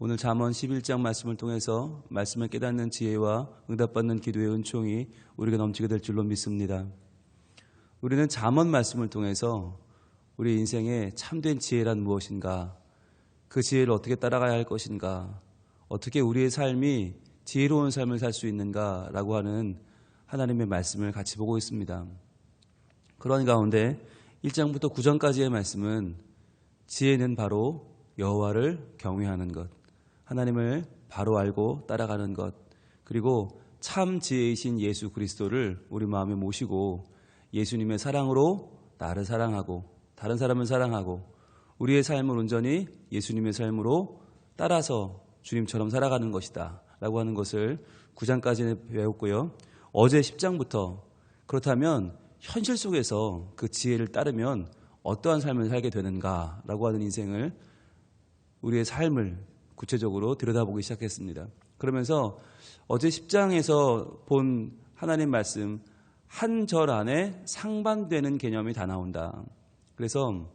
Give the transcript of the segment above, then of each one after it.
오늘 잠언 11장 말씀을 통해서 말씀을 깨닫는 지혜와 응답받는 기도의 은총이 우리가 넘치게 될 줄로 믿습니다. 우리는 잠언 말씀을 통해서 우리 인생의 참된 지혜란 무엇인가, 그 지혜를 어떻게 따라가야 할 것인가, 어떻게 우리의 삶이 지혜로운 삶을 살 수 있는가라고 하는 하나님의 말씀을 같이 보고 있습니다. 그런 가운데 1장부터 9장까지의 말씀은 지혜는 바로 여호와를 경외하는 것, 하나님을 바로 알고 따라가는 것, 그리고 참 지혜이신 예수 그리스도를 우리 마음에 모시고 예수님의 사랑으로 나를 사랑하고 다른 사람을 사랑하고 우리의 삶을 온전히 예수님의 삶으로 따라서 주님처럼 살아가는 것이다 라고 하는 것을 9장까지 배웠고요. 어제 10장부터 그렇다면 현실 속에서 그 지혜를 따르면 어떠한 삶을 살게 되는가 라고 하는 인생을, 우리의 삶을 구체적으로 들여다보기 시작했습니다. 그러면서 어제 10장에서 본 하나님 말씀 한 절 안에 상반되는 개념이 다 나온다. 그래서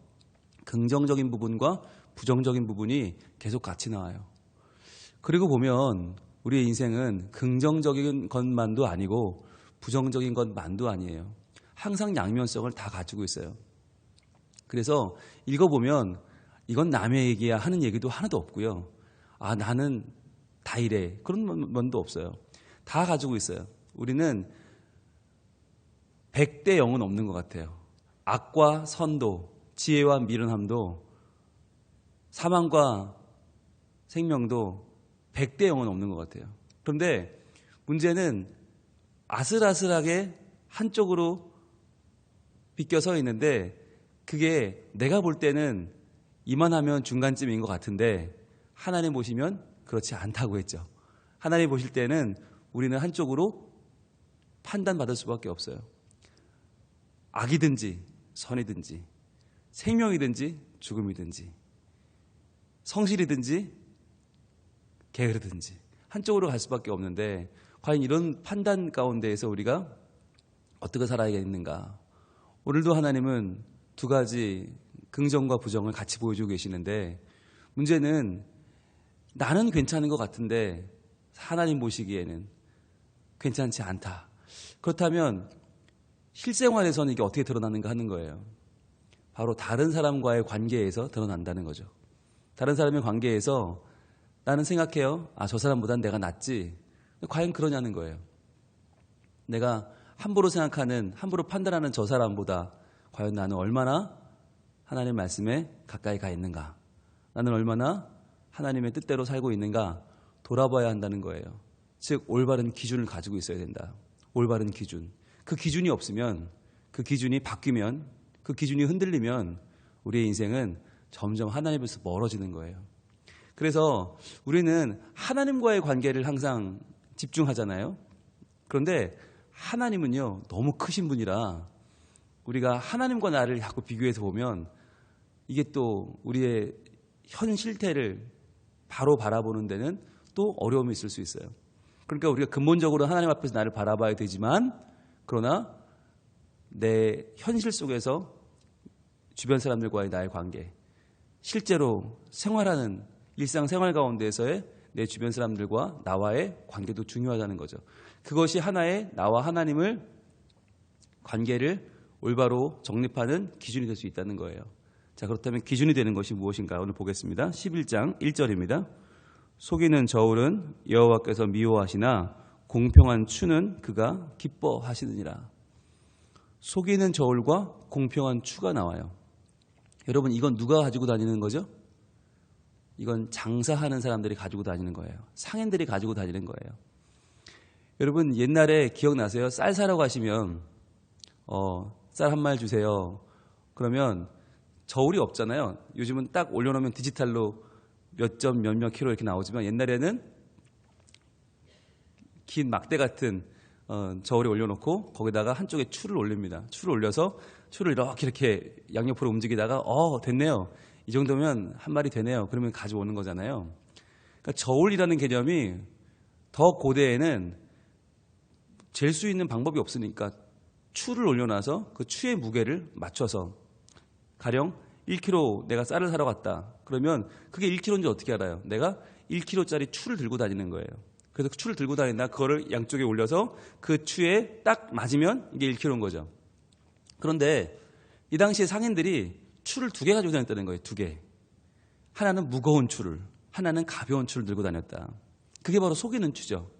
긍정적인 부분과 부정적인 부분이 계속 같이 나와요. 그리고 보면 우리의 인생은 긍정적인 것만도 아니고 부정적인 것만도 아니에요. 항상 양면성을 다 가지고 있어요. 그래서 읽어보면 이건 남의 얘기야 하는 얘기도 하나도 없고요. 아, 나는 다 이래, 그런 면도 없어요. 다 가지고 있어요. 우리는 100대 0은 없는 것 같아요. 악과 선도, 지혜와 미련함도, 사망과 생명도 100대 0은 없는 것 같아요. 그런데 문제는 아슬아슬하게 한쪽으로 비껴서 있는데, 그게 내가 볼 때는 이만하면 중간쯤인 것 같은데 하나님 보시면 그렇지 않다고 했죠. 하나님 보실 때는 우리는 한쪽으로 판단받을 수밖에 없어요. 악이든지 선이든지, 생명이든지 죽음이든지, 성실이든지 게으르든지 한쪽으로 갈 수밖에 없는데, 과연 이런 판단 가운데에서 우리가 어떻게 살아야겠는가. 오늘도 하나님은 두 가지 긍정과 부정을 같이 보여주고 계시는데, 문제는 나는 괜찮은 것 같은데 하나님 보시기에는 괜찮지 않다. 그렇다면 실생활에서는 이게 어떻게 드러나는가 하는 거예요. 바로 다른 사람과의 관계에서 드러난다는 거죠. 다른 사람의 관계에서 나는 생각해요. 아, 저 사람보단 내가 낫지. 과연 그러냐는 거예요. 내가 함부로 생각하는, 함부로 판단하는 저 사람보다 과연 나는 얼마나 하나님의 말씀에 가까이 가 있는가, 나는 얼마나 하나님의 뜻대로 살고 있는가 돌아봐야 한다는 거예요. 즉 올바른 기준을 가지고 있어야 된다. 올바른 기준. 그 기준이 없으면, 그 기준이 바뀌면, 그 기준이 흔들리면 우리의 인생은 점점 하나님에서 멀어지는 거예요. 그래서 우리는 하나님과의 관계를 항상 집중하잖아요. 그런데 하나님은요, 너무 크신 분이라 우리가 하나님과 나를 자꾸 비교해서 보면 이게 또 우리의 현 실태를 바로 바라보는 데는 또 어려움이 있을 수 있어요. 그러니까 우리가 근본적으로 하나님 앞에서 나를 바라봐야 되지만, 그러나 내 현실 속에서 주변 사람들과의 나의 관계, 실제로 생활하는 일상생활 가운데에서의 내 주변 사람들과 나와의 관계도 중요하다는 거죠. 그것이 하나의 나와 하나님을 관계를 올바로 정립하는 기준이 될 수 있다는 거예요. 자, 그렇다면 기준이 되는 것이 무엇인가 오늘 보겠습니다. 11장 1절입니다. 속이는 저울은 여호와께서 미워하시나 공평한 추는 그가 기뻐하시느니라. 속이는 저울과 공평한 추가 나와요. 여러분, 이건 누가 가지고 다니는 거죠? 이건 장사하는 사람들이 가지고 다니는 거예요. 상인들이 가지고 다니는 거예요. 여러분, 옛날에 기억나세요? 쌀 사러 가시면 쌀 한 말 주세요. 그러면 저울이 없잖아요. 요즘은 딱 올려놓으면 디지털로 몇 점 몇몇 킬로 이렇게 나오지만, 옛날에는 긴 막대 같은 저울에 올려놓고 거기다가 한쪽에 추를 올립니다. 추를 올려서 추를 이렇게 양옆으로 움직이다가 됐네요, 이 정도면 한 마리 되네요, 그러면 가져오는 거잖아요. 그러니까 저울이라는 개념이 더 고대에는 잴 수 있는 방법이 없으니까 추를 올려놔서 그 추의 무게를 맞춰서 가령 1kg 내가 쌀을 사러 갔다. 그러면 그게 1kg인지 어떻게 알아요? 내가 1kg짜리 추를 들고 다니는 거예요. 그래서 추를 들고 다닌다. 그거를 양쪽에 올려서 그 추에 딱 맞으면 이게 1kg인 거죠. 그런데 이 당시에 상인들이 추를 2개 가지고 다녔다는 거예요. 2개. 하나는 무거운 추를, 하나는 가벼운 추를 들고 다녔다. 그게 바로 속이는 추죠.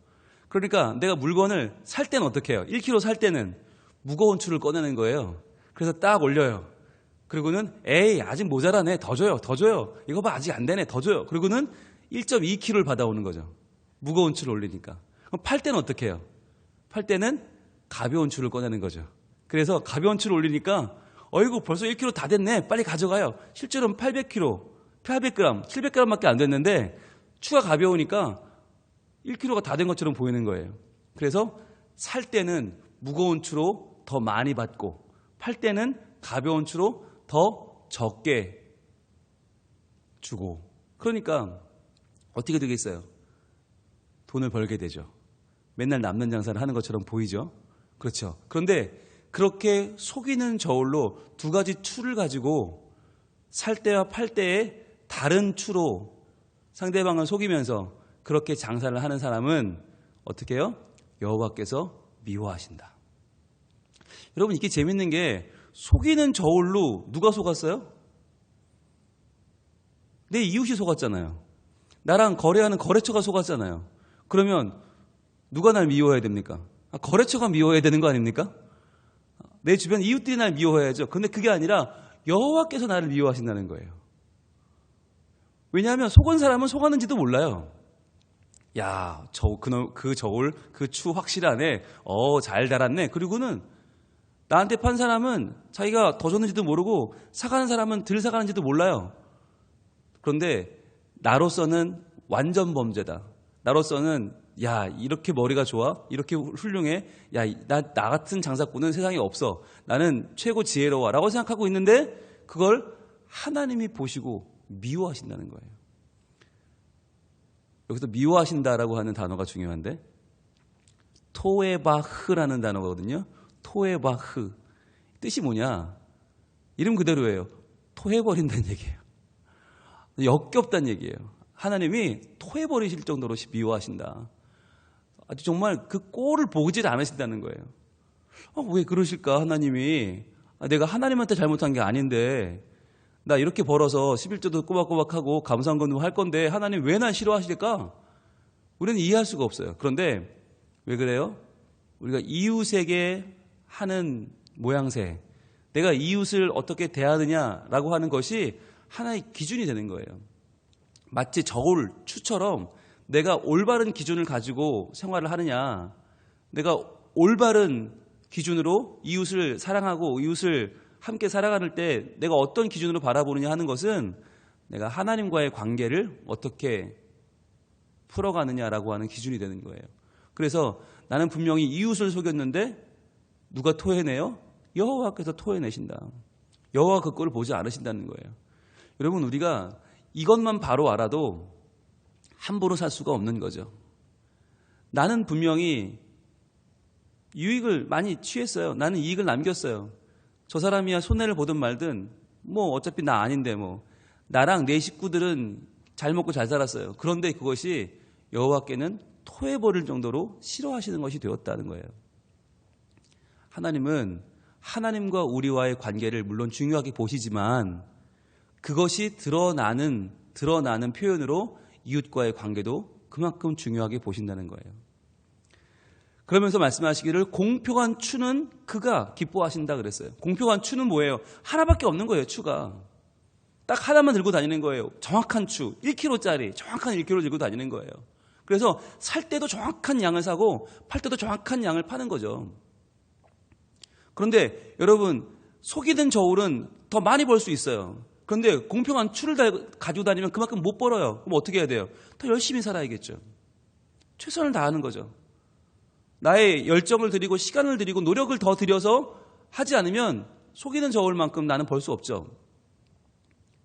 그러니까 내가 물건을 살 때는 어떻게 해요? 1kg 살 때는 무거운 추를 꺼내는 거예요. 그래서 딱 올려요. 그리고는 에이 아직 모자라네. 더 줘요. 더 줘요. 이거 봐 아직 안 되네. 더 줘요. 그리고는 1.2kg를 받아오는 거죠. 무거운 추를 올리니까. 그럼 팔 때는 어떻게 해요? 팔 때는 가벼운 추를 꺼내는 거죠. 그래서 가벼운 추를 올리니까 어이구 벌써 1kg 다 됐네. 빨리 가져가요. 실제로는 800kg, 800g, 700g밖에 안 됐는데 추가 가벼우니까 1kg가 다 된 것처럼 보이는 거예요. 그래서 살 때는 무거운 추로 더 많이 받고 팔 때는 가벼운 추로 더 적게 주고 그러니까 어떻게 되겠어요? 돈을 벌게 되죠. 맨날 남는 장사를 하는 것처럼 보이죠. 그렇죠. 그런데 그렇게 속이는 저울로 2가지 추를 가지고 살 때와 팔 때의 다른 추로 상대방을 속이면서 그렇게 장사를 하는 사람은 어떻게 해요? 여호와께서 미워하신다. 여러분 이게 재밌는 게 속이는 저울로 누가 속았어요? 내 이웃이 속았잖아요. 나랑 거래하는 거래처가 속았잖아요. 그러면 누가 날 미워해야 됩니까? 거래처가 미워해야 되는 거 아닙니까? 내 주변 이웃들이 날 미워해야죠. 그런데 그게 아니라 여호와께서 나를 미워하신다는 거예요. 왜냐하면 속은 사람은 속았는지도 몰라요. 야, 그 저울, 그 추 확실하네. 잘 달았네. 그리고는 나한테 판 사람은 자기가 더 줬는지도 모르고 사가는 사람은 덜 사가는지도 몰라요. 그런데 나로서는 완전 범죄다. 나로서는 야, 이렇게 머리가 좋아? 이렇게 훌륭해? 야, 나 같은 장사꾼은 세상에 없어. 나는 최고 지혜로워. 라고 생각하고 있는데 그걸 하나님이 보시고 미워하신다는 거예요. 여기서 미워하신다라고 하는 단어가 중요한데 토에바흐라는 단어거든요. 토에바흐. 뜻이 뭐냐? 이름 그대로예요. 토해버린다는 얘기예요. 역겹다는 얘기예요. 하나님이 토해버리실 정도로 미워하신다. 아주 정말 그 꼴을 보질 않으신다는 거예요. 왜 그러실까 하나님이? 내가 하나님한테 잘못한 게 아닌데 나 이렇게 벌어서 11조도 꼬박꼬박하고 감사한건도 할 건데 하나님 왜 날 싫어하실까? 우리는 이해할 수가 없어요. 그런데 왜 그래요? 우리가 이웃에게 하는 모양새, 내가 이웃을 어떻게 대하느냐라고 하는 것이 하나의 기준이 되는 거예요. 마치 저울, 추처럼 내가 올바른 기준을 가지고 생활을 하느냐, 내가 올바른 기준으로 이웃을 사랑하고 이웃을 함께 살아가는 때 내가 어떤 기준으로 바라보느냐 하는 것은 내가 하나님과의 관계를 어떻게 풀어가느냐라고 하는 기준이 되는 거예요. 그래서 나는 분명히 이웃을 속였는데 누가 토해내요? 여호와께서 토해내신다. 여호와가 그 꼴을 보지 않으신다는 거예요. 여러분 우리가 이것만 바로 알아도 함부로 살 수가 없는 거죠. 나는 분명히 유익을 많이 취했어요. 나는 이익을 남겼어요. 저 사람이야 손해를 보든 말든 뭐 어차피 나 아닌데 뭐 나랑 내 식구들은 잘 먹고 잘 살았어요. 그런데 그것이 여호와께는 토해버릴 정도로 싫어하시는 것이 되었다는 거예요. 하나님은 하나님과 우리와의 관계를 물론 중요하게 보시지만 그것이 드러나는 표현으로 이웃과의 관계도 그만큼 중요하게 보신다는 거예요. 그러면서 말씀하시기를 공평한 추는 그가 기뻐하신다 그랬어요. 공평한 추는 뭐예요? 하나밖에 없는 거예요. 추가. 딱 하나만 들고 다니는 거예요. 정확한 추, 1kg짜리 정확한 1kg 들고 다니는 거예요. 그래서 살 때도 정확한 양을 사고 팔 때도 정확한 양을 파는 거죠. 그런데 여러분 속이는 저울은 더 많이 벌 수 있어요. 그런데 공평한 추를 가지고 다니면 그만큼 못 벌어요. 그럼 어떻게 해야 돼요? 더 열심히 살아야겠죠. 최선을 다하는 거죠. 나의 열정을 들이고 시간을 들이고 노력을 더 들여서 하지 않으면 속이는 저울만큼 나는 벌 수 없죠.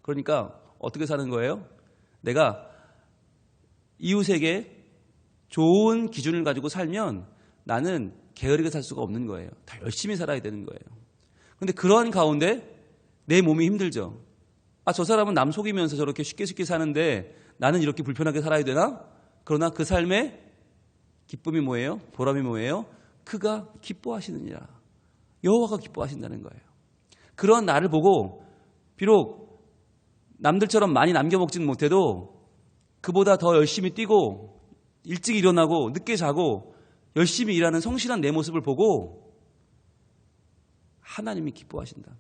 그러니까 어떻게 사는 거예요? 내가 이웃에게 좋은 기준을 가지고 살면 나는 게으르게 살 수가 없는 거예요. 다 열심히 살아야 되는 거예요. 그런데 그러한 가운데 내 몸이 힘들죠. 저 사람은 남 속이면서 저렇게 쉽게 사는데 나는 이렇게 불편하게 살아야 되나? 그러나 그 삶의 기쁨이 뭐예요? 보람이 뭐예요? 그가 기뻐하시느니라. 여호와가 기뻐하신다는 거예요. 그런 나를 보고 비록 남들처럼 많이 남겨먹지는 못해도 그보다 더 열심히 뛰고 일찍 일어나고 늦게 자고 열심히 일하는 성실한 내 모습을 보고 하나님이 기뻐하신다.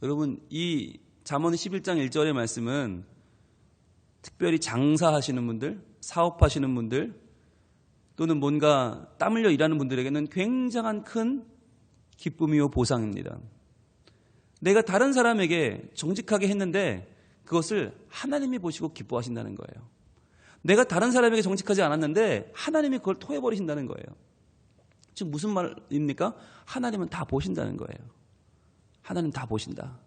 여러분, 이 잠언 11장 1절의 말씀은 특별히 장사하시는 분들, 사업하시는 분들 또는 뭔가 땀 흘려 일하는 분들에게는 굉장한 큰 기쁨이요 보상입니다. 내가 다른 사람에게 정직하게 했는데 그것을 하나님이 보시고 기뻐하신다는 거예요. 내가 다른 사람에게 정직하지 않았는데 하나님이 그걸 토해버리신다는 거예요. 지금 무슨 말입니까? 하나님은 다 보신다는 거예요. 하나님 다 보신다.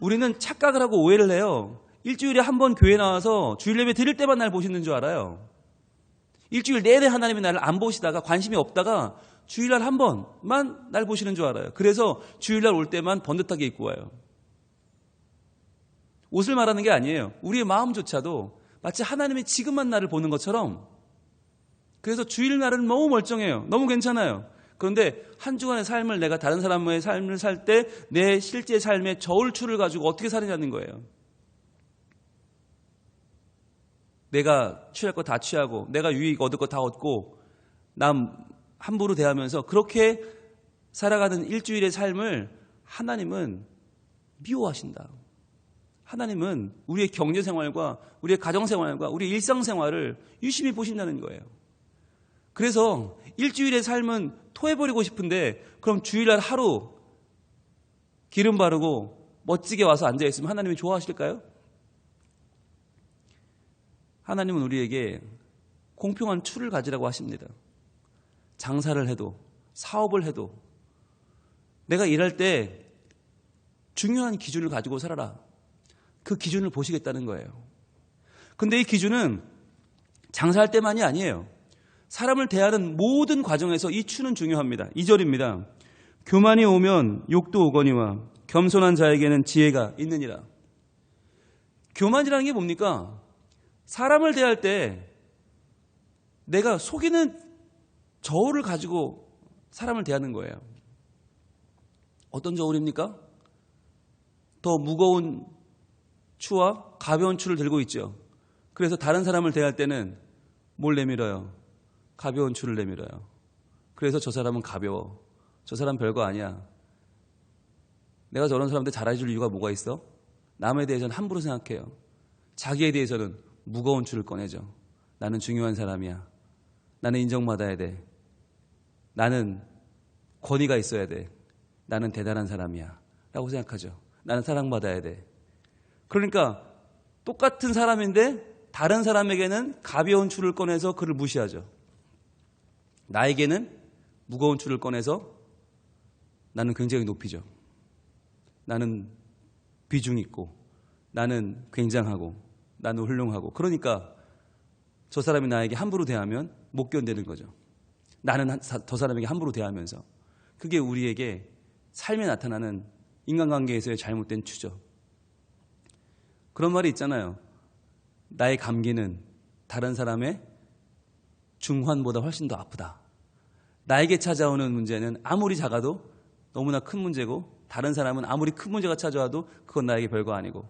우리는 착각을 하고 오해를 해요. 일주일에 한 번 교회 나와서 주일 예배 드릴 때만 날 보시는 줄 알아요. 일주일 내내 하나님이 나를 안 보시다가 관심이 없다가 주일날 한 번만 날 보시는 줄 알아요. 그래서 주일날 올 때만 번듯하게 입고 와요. 옷을 말하는 게 아니에요. 우리의 마음조차도 마치 하나님이 지금만 나를 보는 것처럼, 그래서 주일날은 너무 멀쩡해요. 너무 괜찮아요. 그런데 한 주간의 삶을 내가 다른 사람의 삶을 살 때 내 실제 삶의 저울추를 가지고 어떻게 사느냐는 거예요. 내가 취할 거 다 취하고 내가 유익 얻을 거 다 얻고 남 함부로 대하면서 그렇게 살아가는 일주일의 삶을 하나님은 미워하신다. 하나님은 우리의 경제생활과 우리의 가정생활과 우리의 일상생활을 유심히 보신다는 거예요. 그래서 일주일의 삶은 토해버리고 싶은데 그럼 주일날 하루 기름 바르고 멋지게 와서 앉아있으면 하나님이 좋아하실까요? 하나님은 우리에게 공평한 추를 가지라고 하십니다. 장사를 해도 사업을 해도 내가 일할 때 중요한 기준을 가지고 살아라. 그 기준을 보시겠다는 거예요. 근데 이 기준은 장사할 때만이 아니에요. 사람을 대하는 모든 과정에서 이 추는 중요합니다. 2절입니다. 교만이 오면 욕도 오거니와 겸손한 자에게는 지혜가 있느니라. 교만이라는 게 뭡니까? 사람을 대할 때 내가 속이는 저울을 가지고 사람을 대하는 거예요. 어떤 저울입니까? 더 무거운 추와 가벼운 추를 들고 있죠. 그래서 다른 사람을 대할 때는 뭘 내밀어요? 가벼운 추를 내밀어요. 그래서 저 사람은 가벼워. 저 사람 별거 아니야. 내가 저런 사람한테 잘해줄 이유가 뭐가 있어? 남에 대해서는 함부로 생각해요. 자기에 대해서는 무거운 추를 꺼내죠. 나는 중요한 사람이야. 나는 인정받아야 돼. 나는 권위가 있어야 돼. 나는 대단한 사람이야. 라고 생각하죠. 나는 사랑받아야 돼. 그러니까 똑같은 사람인데 다른 사람에게는 가벼운 추를 꺼내서 그를 무시하죠. 나에게는 무거운 추를 꺼내서 나는 굉장히 높이죠. 나는 비중 있고, 나는 굉장하고, 나는 훌륭하고. 그러니까 저 사람이 나에게 함부로 대하면 못 견디는 거죠. 나는 저 사람에게 함부로 대하면서. 그게 우리에게 삶에 나타나는 인간관계에서의 잘못된 추죠. 그런 말이 있잖아요. 나의 감기는 다른 사람의 중환보다 훨씬 더 아프다. 나에게 찾아오는 문제는 아무리 작아도 너무나 큰 문제고, 다른 사람은 아무리 큰 문제가 찾아와도 그건 나에게 별거 아니고.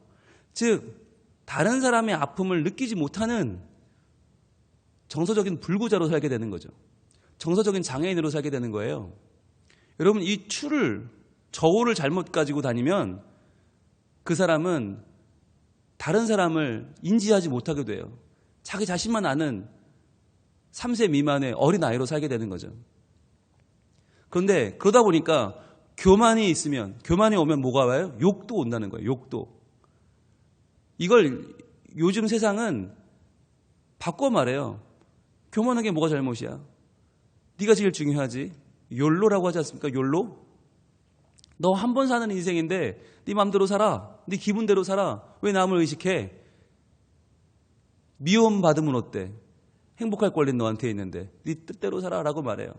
즉 다른 사람의 아픔을 느끼지 못하는 정서적인 불구자로 살게 되는 거죠. 정서적인 장애인으로 살게 되는 거예요. 여러분, 이 추를, 저울을 잘못 가지고 다니면 그 사람은 다른 사람을 인지하지 못하게 돼요. 자기 자신만 아는 3세 미만의 어린아이로 살게 되는 거죠. 그런데 그러다 보니까 교만이 있으면, 교만이 오면 뭐가 와요? 욕도 온다는 거예요. 욕도. 이걸 요즘 세상은 바꿔 말해요. 교만한 게 뭐가 잘못이야? 네가 제일 중요하지. 욜로라고 하지 않습니까? 욜로? 너 한 번 사는 인생인데 네 마음대로 살아. 네 기분대로 살아. 왜 남을 의식해? 미움받으면 어때? 행복할 권리는 너한테 있는데 네 뜻대로 살아라고 말해요.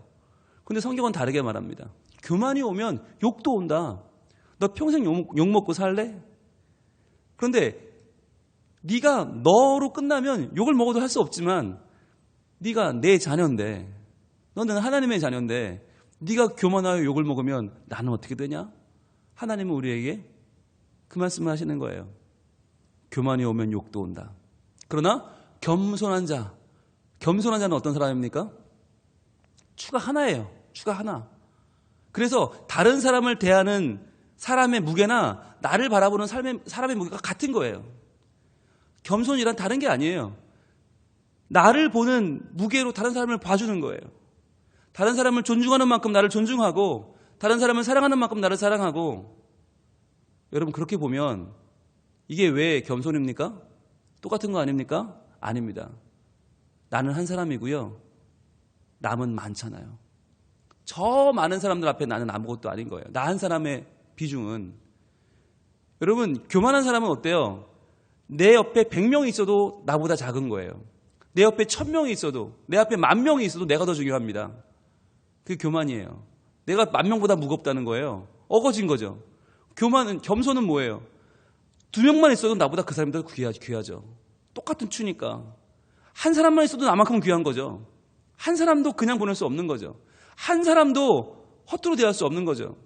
근데 성경은 다르게 말합니다. 교만이 오면 욕도 온다. 너 평생 욕 먹고 살래? 그런데 네가 너로 끝나면 욕을 먹어도 할 수 없지만 네가 내 자녀인데, 너는 하나님의 자녀인데 네가 교만하여 욕을 먹으면 나는 어떻게 되냐? 하나님은 우리에게 그 말씀을 하시는 거예요. 교만이 오면 욕도 온다. 그러나 겸손한 자는 어떤 사람입니까? 추가 하나예요. 추가 하나. 그래서 다른 사람을 대하는 사람의 무게나 나를 바라보는 사람의 무게가 같은 거예요. 겸손이란 다른 게 아니에요. 나를 보는 무게로 다른 사람을 봐주는 거예요. 다른 사람을 존중하는 만큼 나를 존중하고, 다른 사람을 사랑하는 만큼 나를 사랑하고. 여러분, 그렇게 보면 이게 왜 겸손입니까? 똑같은 거 아닙니까? 아닙니다. 나는 한 사람이고요, 남은 많잖아요. 저 많은 사람들 앞에 나는 아무것도 아닌 거예요. 나 한 사람의 비중은. 여러분, 교만한 사람은 어때요? 내 옆에 100명이 있어도 나보다 작은 거예요. 내 옆에 1000명이 있어도, 내 앞에 10,000명이 있어도 내가 더 중요합니다. 그게 교만이에요. 내가 10,000명보다 무겁다는 거예요. 어거진 거죠. 겸손은 뭐예요? 2명만 있어도 나보다 그 사람이 더 귀하죠. 똑같은 추니까. 한 사람만 있어도 나만큼 귀한 거죠. 한 사람도 그냥 보낼 수 없는 거죠. 한 사람도 허투루 대할 수 없는 거죠.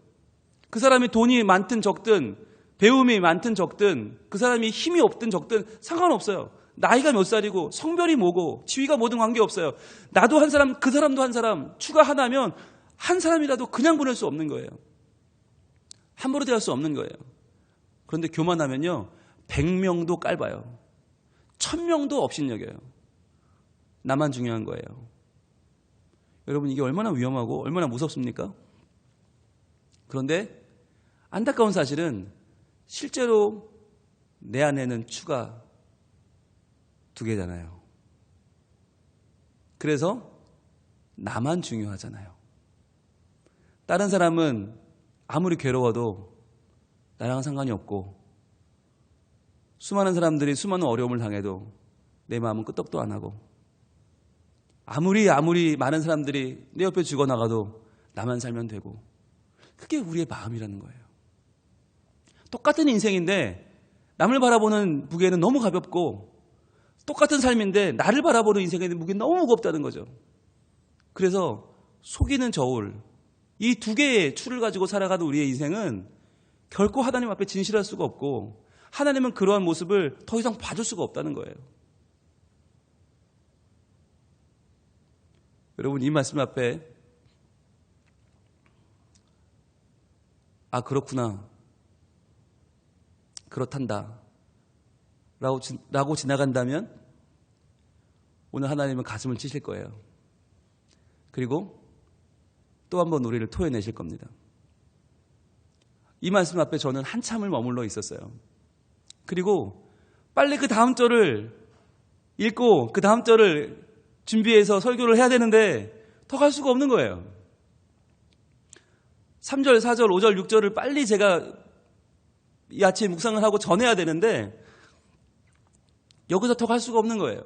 그 사람이 돈이 많든 적든, 배움이 많든 적든, 그 사람이 힘이 없든 적든 상관없어요. 나이가 몇 살이고 성별이 뭐고 지위가 뭐든 관계없어요. 나도 한 사람, 그 사람도 한 사람, 추가 하나면 한 사람이라도 그냥 보낼 수 없는 거예요. 함부로 대할 수 없는 거예요. 그런데 교만하면요, 100명도 깔봐요. 1000명도 업신여겨요. 나만 중요한 거예요. 여러분, 이게 얼마나 위험하고 얼마나 무섭습니까? 그런데 안타까운 사실은 실제로 내 안에는 추가 2개잖아요. 그래서 나만 중요하잖아요. 다른 사람은 아무리 괴로워도 나랑 상관이 없고, 수많은 사람들이 수많은 어려움을 당해도 내 마음은 끄떡도 안 하고, 아무리 많은 사람들이 내 옆에 죽어나가도 나만 살면 되고, 그게 우리의 마음이라는 거예요. 똑같은 인생인데 남을 바라보는 무게는 너무 가볍고, 똑같은 삶인데 나를 바라보는 인생의 무게는 너무 무겁다는 거죠. 그래서 속이는 저울, 이 2개의 추를 가지고 살아가는 우리의 인생은 결코 하나님 앞에 진실할 수가 없고, 하나님은 그러한 모습을 더 이상 봐줄 수가 없다는 거예요. 여러분, 이 말씀 앞에 그렇구나, 그렇단다 라고 지나간다면 오늘 하나님은 가슴을 치실 거예요. 그리고 또 한 번 우리를 토해내실 겁니다. 이 말씀 앞에 저는 한참을 머물러 있었어요. 그리고 빨리 그 다음 절을 읽고 그 다음 절을 준비해서 설교를 해야 되는데 더 갈 수가 없는 거예요. 3절, 4절, 5절, 6절을 빨리 제가 이 아침에 묵상을 하고 전해야 되는데 여기서 더 갈 수가 없는 거예요.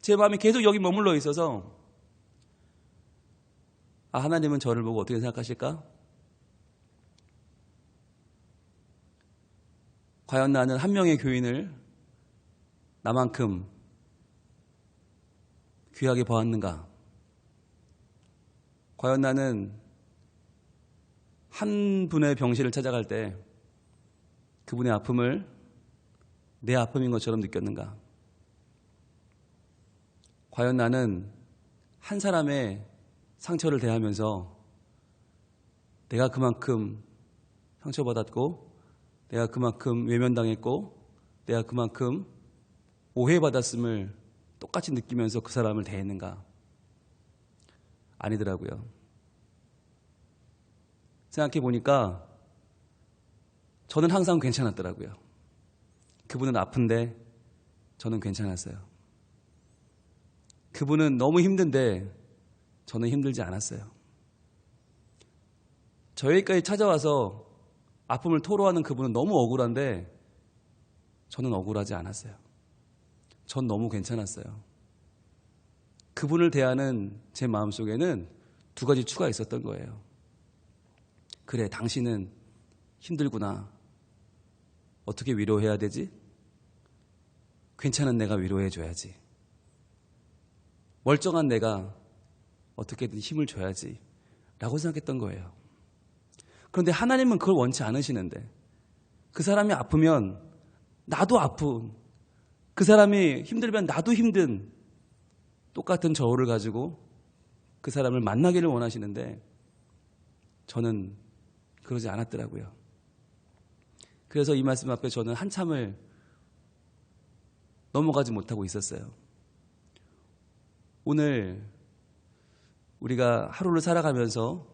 제 마음이 계속 여기 머물러 있어서, 하나님은 저를 보고 어떻게 생각하실까? 과연 나는 한 명의 교인을 나만큼 귀하게 보았는가? 과연 나는 한 분의 병실을 찾아갈 때 그분의 아픔을 내 아픔인 것처럼 느꼈는가? 과연 나는 한 사람의 상처를 대하면서 내가 그만큼 상처받았고, 내가 그만큼 외면당했고, 내가 그만큼 오해받았음을 똑같이 느끼면서 그 사람을 대했는가? 아니더라고요. 생각해 보니까 저는 항상 괜찮았더라고요. 그분은 아픈데 저는 괜찮았어요. 그분은 너무 힘든데 저는 힘들지 않았어요. 저에게까지 찾아와서 아픔을 토로하는 그분은 너무 억울한데 저는 억울하지 않았어요. 전 너무 괜찮았어요. 그분을 대하는 제 마음속에는 2가지 추가 있었던 거예요. 그래, 당신은 힘들구나. 어떻게 위로해야 되지? 괜찮은 내가 위로해줘야지. 멀쩡한 내가 어떻게든 힘을 줘야지 라고 생각했던 거예요. 그런데 하나님은 그걸 원치 않으시는데, 그 사람이 아프면 나도 아픈, 그 사람이 힘들면 나도 힘든 똑같은 저울을 가지고 그 사람을 만나기를 원하시는데 저는 그러지 않았더라고요. 그래서 이 말씀 앞에 저는 한참을 넘어가지 못하고 있었어요. 오늘 우리가 하루를 살아가면서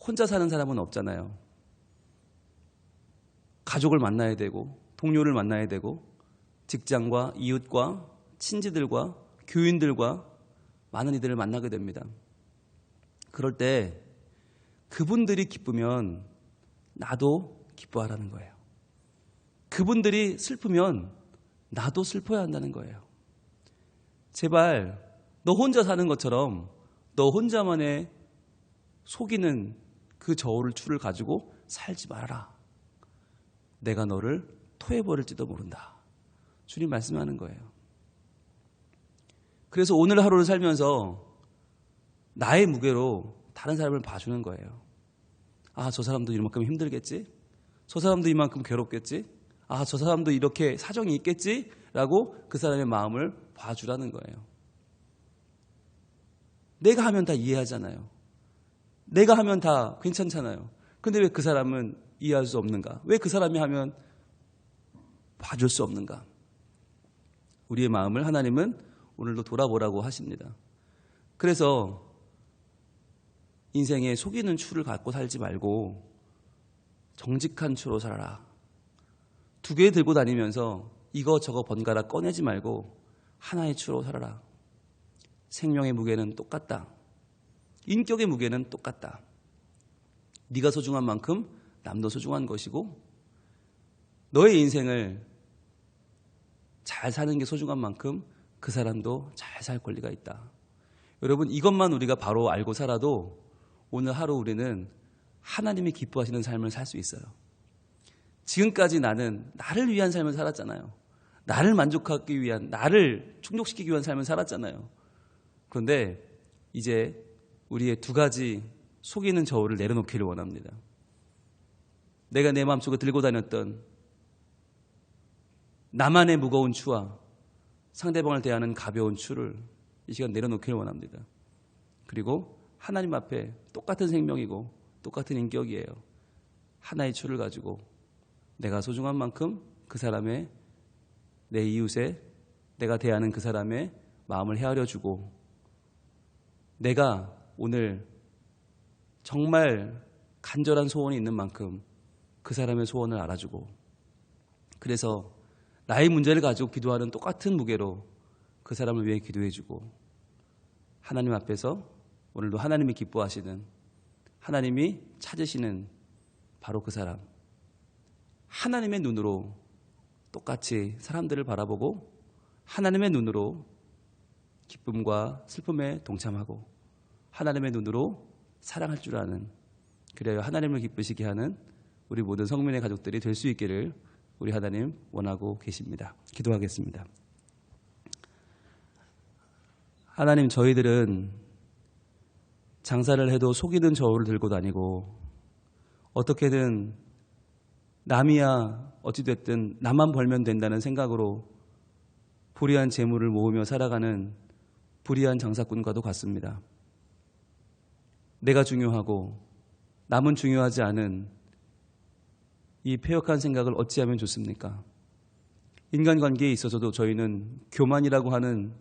혼자 사는 사람은 없잖아요. 가족을 만나야 되고, 동료를 만나야 되고, 직장과 이웃과 친지들과 교인들과 많은 이들을 만나게 됩니다. 그럴 때 그분들이 기쁘면 나도 기뻐하라는 거예요. 그분들이 슬프면 나도 슬퍼야 한다는 거예요. 제발 너 혼자 사는 것처럼 너 혼자만의 속이는 그 저울을 추를 가지고 살지 말아라. 내가 너를 토해버릴지도 모른다. 주님 말씀하는 거예요. 그래서 오늘 하루를 살면서 나의 무게로 다른 사람을 봐주는 거예요. 아, 저 사람도 이만큼 힘들겠지? 저 사람도 이만큼 괴롭겠지? 아, 저 사람도 이렇게 사정이 있겠지? 라고 그 사람의 마음을 봐주라는 거예요. 내가 하면 다 이해하잖아요. 내가 하면 다 괜찮잖아요. 근데 왜 그 사람은 이해할 수 없는가? 왜 그 사람이 하면 봐줄 수 없는가? 우리의 마음을 하나님은 오늘도 돌아보라고 하십니다. 그래서 인생에 속이는 추를 갖고 살지 말고 정직한 추로 살아라. 2개 들고 다니면서 이거 저거 번갈아 꺼내지 말고 하나의 추로 살아라. 생명의 무게는 똑같다. 인격의 무게는 똑같다. 네가 소중한 만큼 남도 소중한 것이고, 너의 인생을 잘 사는 게 소중한 만큼 그 사람도 잘 살 권리가 있다. 여러분, 이것만 우리가 바로 알고 살아도 오늘 하루 우리는 하나님이 기뻐하시는 삶을 살 수 있어요. 지금까지 나는 나를 위한 삶을 살았잖아요. 나를 만족하기 위한, 나를 충족시키기 위한 삶을 살았잖아요. 그런데 이제 우리의 2가지 속이는 저울을 내려놓기를 원합니다. 내가 내 마음속에 들고 다녔던 나만의 무거운 추와 상대방을 대하는 가벼운 추를 이 시간 내려놓기를 원합니다. 그리고 하나님 앞에 똑같은 생명이고 똑같은 인격이에요. 하나의 추를 가지고 내가 소중한 만큼 그 사람의, 내 이웃의, 내가 대하는 그 사람의 마음을 헤아려주고, 내가 오늘 정말 간절한 소원이 있는 만큼 그 사람의 소원을 알아주고, 그래서 나의 문제를 가지고 기도하는 똑같은 무게로 그 사람을 위해 기도해주고, 하나님 앞에서 오늘도 하나님이 기뻐하시는, 하나님이 찾으시는 바로 그 사람, 하나님의 눈으로 똑같이 사람들을 바라보고 하나님의 눈으로 기쁨과 슬픔에 동참하고 하나님의 눈으로 사랑할 줄 아는, 그래야 하나님을 기쁘시게 하는 우리 모든 성민의 가족들이 될 수 있기를 우리 하나님 원하고 계십니다. 기도하겠습니다. 하나님, 저희들은 장사를 해도 속이는 저울을 들고 다니고 어떻게든 남이야 어찌됐든 나만 벌면 된다는 생각으로 불의한 재물을 모으며 살아가는 불의한 장사꾼과도 같습니다. 내가 중요하고 남은 중요하지 않은 이 패역한 생각을 어찌하면 좋습니까? 인간관계에 있어서도 저희는 교만이라고 하는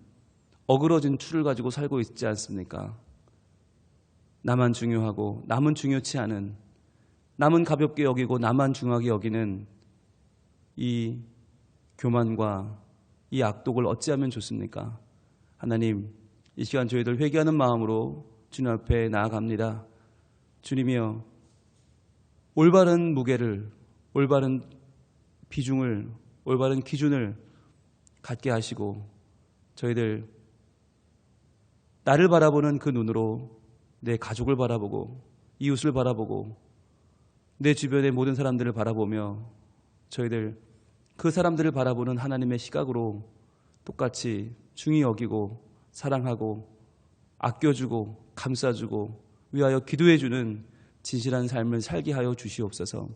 어그러진 추를 가지고 살고 있지 않습니까? 나만 중요하고 남은 중요치 않은, 남은 가볍게 여기고 나만 중하게 여기는 이 교만과 이 악독을 어찌하면 좋습니까? 하나님, 이 시간 저희들 회개하는 마음으로 주님 앞에 나아갑니다. 주님이여, 올바른 무게를, 올바른 비중을, 올바른 기준을 갖게 하시고 저희들 나를 바라보는 그 눈으로 내 가족을 바라보고 이웃을 바라보고 내 주변의 모든 사람들을 바라보며 저희들 그 사람들을 바라보는 하나님의 시각으로 똑같이 중히 여기고 사랑하고 아껴주고 감싸주고 위하여 기도해주는 진실한 삶을 살게 하여 주시옵소서.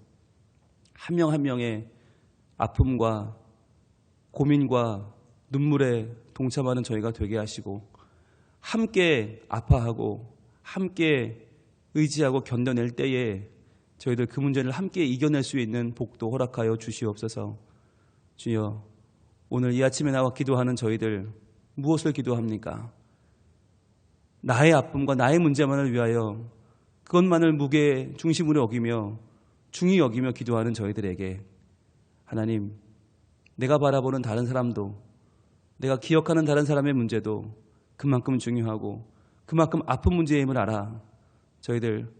한 명 한 명의 아픔과 고민과 눈물에 동참하는 저희가 되게 하시고 함께 아파하고 함께 의지하고 견뎌낼 때에 저희들 그 문제를 함께 이겨낼 수 있는 복도 허락하여 주시옵소서. 주여, 오늘 이 아침에 나와 기도하는 저희들 무엇을 기도합니까? 나의 아픔과 나의 문제만을 위하여 그것만을 무게 중심으로 여기며 중히 여기며 기도하는 저희들에게 하나님, 내가 바라보는 다른 사람도, 내가 기억하는 다른 사람의 문제도 그만큼 중요하고 그만큼 아픈 문제임을 알아 저희들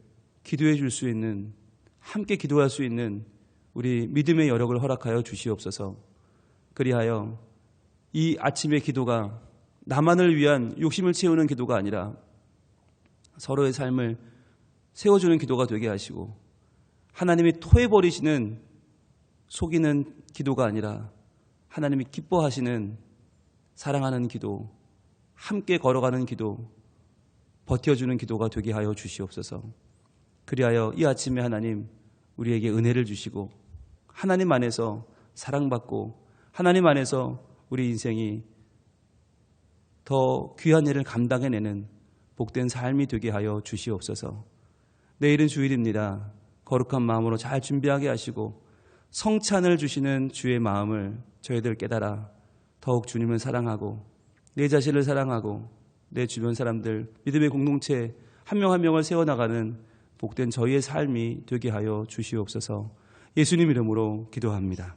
기도해 줄 수 있는, 함께 기도할 수 있는 우리 믿음의 여력을 허락하여 주시옵소서. 그리하여 이 아침의 기도가 나만을 위한 욕심을 채우는 기도가 아니라 서로의 삶을 세워주는 기도가 되게 하시고 하나님이 토해버리시는 속이는 기도가 아니라 하나님이 기뻐하시는 사랑하는 기도, 함께 걸어가는 기도, 버텨주는 기도가 되게 하여 주시옵소서. 그리하여 이 아침에 하나님 우리에게 은혜를 주시고 하나님 안에서 사랑받고 하나님 안에서 우리 인생이 더 귀한 일을 감당해내는 복된 삶이 되게 하여 주시옵소서. 내일은 주일입니다. 거룩한 마음으로 잘 준비하게 하시고 성찬을 주시는 주의 마음을 저희들 깨달아 더욱 주님을 사랑하고 내 자신을 사랑하고 내 주변 사람들, 믿음의 공동체 한 명 한 명을 세워나가는 복된 저희의 삶이 되게 하여 주시옵소서. 예수님 이름으로 기도합니다.